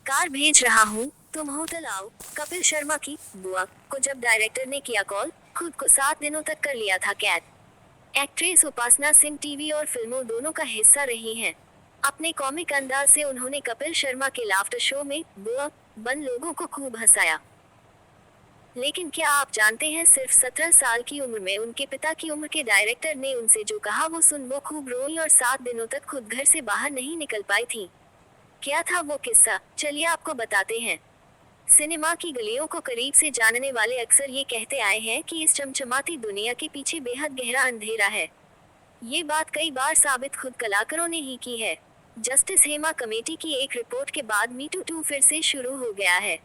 Car भेज रहा हूँ, तुम होटल आओ। कपिल शर्मा की बुआ को जब डायरेक्टर ने किया कॉल, खुद को 7 दिनों तक कर लिया था कैद। एक्ट्रेस उपासना सिंह टीवी और फिल्मों दोनों का हिस्सा रही हैं। अपने कॉमिक अंदाज से उन्होंने कपिल शर्मा के लाफ्टर शो में बुआ बन लोगों को खूब हंसाया। लेकिन क्या आप जानते हैं, सिर्फ 17 साल की उम्र में उनके पिता की उम्र के डायरेक्टर ने उनसे जो कहा वो सुन वो खूब रोई और 7 दिनों तक खुद घर से बाहर नहीं निकल पाई थी। क्या था वो किस्सा, चलिए आपको बताते हैं। सिनेमा की गलियों को करीब से जानने वाले अक्सर ये कहते आए हैं कि इस चमचमाती दुनिया के पीछे बेहद गहरा अंधेरा है। ये बात कई बार साबित खुद कलाकारों ने ही की है। जस्टिस हेमा कमेटी की एक रिपोर्ट के बाद मी टू 2 फिर से शुरू हो गया है।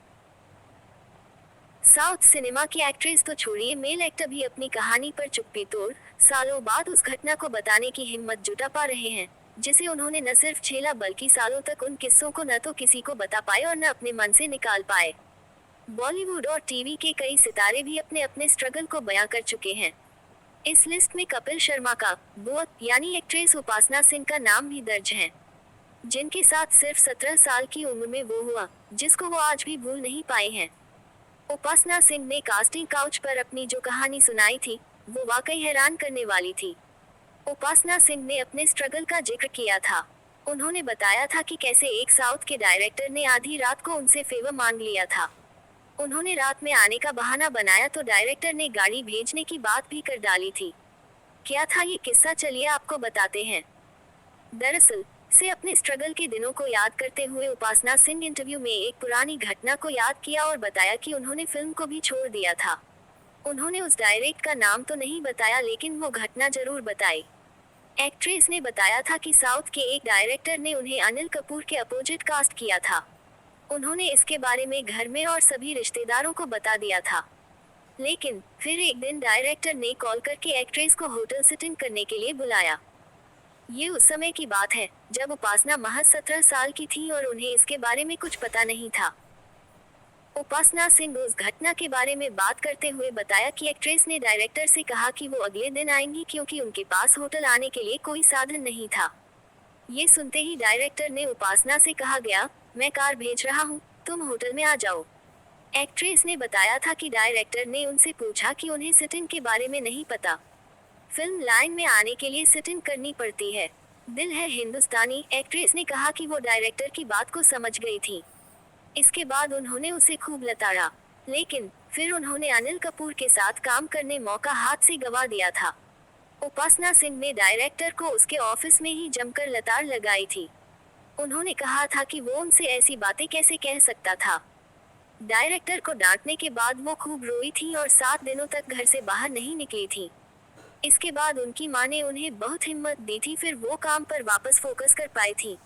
साउथ सिनेमा की एक्ट्रेस तो छोड़िए, मेल एक्टर भी अपनी कहानी पर चुप्पी तोड़ सालों बाद उस घटना को बताने की हिम्मत जुटा पा रहे हैं, जिसे उन्होंने न सिर्फ झेला बल्कि सालों तक उन किस्सों को न तो किसी को बता पाए और न अपने मन से निकाल पाए। बॉलीवुड और टीवी के कई सितारे भी अपने अपने स्ट्रगल को बयां कर चुके हैं। इस लिस्ट में कपिल शर्मा का बुआ यानी एक्ट्रेस उपासना सिंह का नाम भी दर्ज है, जिनके साथ सिर्फ 17 साल की उम्र में वो हुआ जिसको वो आज भी भूल नहीं पाए हैं। उपासना सिंह ने कास्टिंग काउच पर अपनी जो कहानी सुनाई थी, वो वाकई हैरान करने वाली थी। उपासना सिंह ने अपने स्ट्रगल का जिक्र किया था। उन्होंने बताया था कि कैसे एक साउथ के डायरेक्टर ने आधी रात को उनसे फेवर मांग लिया था। उन्होंने रात में आने का बहाना बनाया तो डायरेक्टर ने गाड़ी भेजने की बात भी कर डाली थी। क्या था ये किस्सा, चलिए आपको बताते हैं। दरअसल से अपने स्ट्रगल के दिनों को याद करते हुए उपासना सिंह इंटरव्यू में एक पुरानी घटना को याद किया और बताया कि उन्होंने फिल्म को भी छोड़ दिया था। उन्होंने उस डायरेक्ट का नाम तो नहीं बताया, लेकिन वो घटना जरूर बताई। एक्ट्रेस ने बताया था कि साउथ के एक डायरेक्टर ने उन्हें अनिल कपूर के अपोजिट कास्ट किया था। उन्होंने इसके बारे में घर में और सभी रिश्तेदारों को बता दिया था। लेकिन फिर एक दिन डायरेक्टर ने कॉल करके एक्ट्रेस को होटल सिटिंग करने के लिए बुलाया। ये उस समय की बात है जब उपासना महज 17 साल की थी और उन्हें इसके बारे में कुछ पता नहीं था। उपासना सिंह उस घटना के बारे में बात करते हुए बताया कि एक्ट्रेस ने डायरेक्टर से कहा कि वो अगले दिन आएंगी क्योंकि उनके पास होटल आने के लिए कोई साधन नहीं था। ये सुनते ही डायरेक्टर ने उपासना से कहा गया, मैं कार भेज रहा हूँ, तुम होटल में आ जाओ। एक्ट्रेस ने बताया था कि डायरेक्टर ने उनसे पूछा कि उन्हें सिटिंग के बारे में नहीं पता। फिल्म लाइन में आने के लिए सिटिंग करनी पड़ती है। दिल है हिंदुस्तानी, एक्ट्रेस ने कहा कि वो डायरेक्टर की बात को समझ गई थी। इसके बाद उन्होंने उसे खूब लताड़ा, लेकिन फिर उन्होंने अनिल कपूर के साथ काम करने मौका हाथ से गवा दिया था। उपासना सिंह ने डायरेक्टर को उसके ऑफिस में ही जमकर लताड़ लगाई थी। उन्होंने कहा था कि वो उनसे ऐसी बातें कैसे कह सकता था। डायरेक्टर को डांटने के बाद वो खूब रोई थी और 7 दिनों तक घर से बाहर नहीं निकली थी। इसके बाद उनकी मां ने उन्हें बहुत हिम्मत दी थी, फिर वो काम पर वापस फोकस कर पाई थी।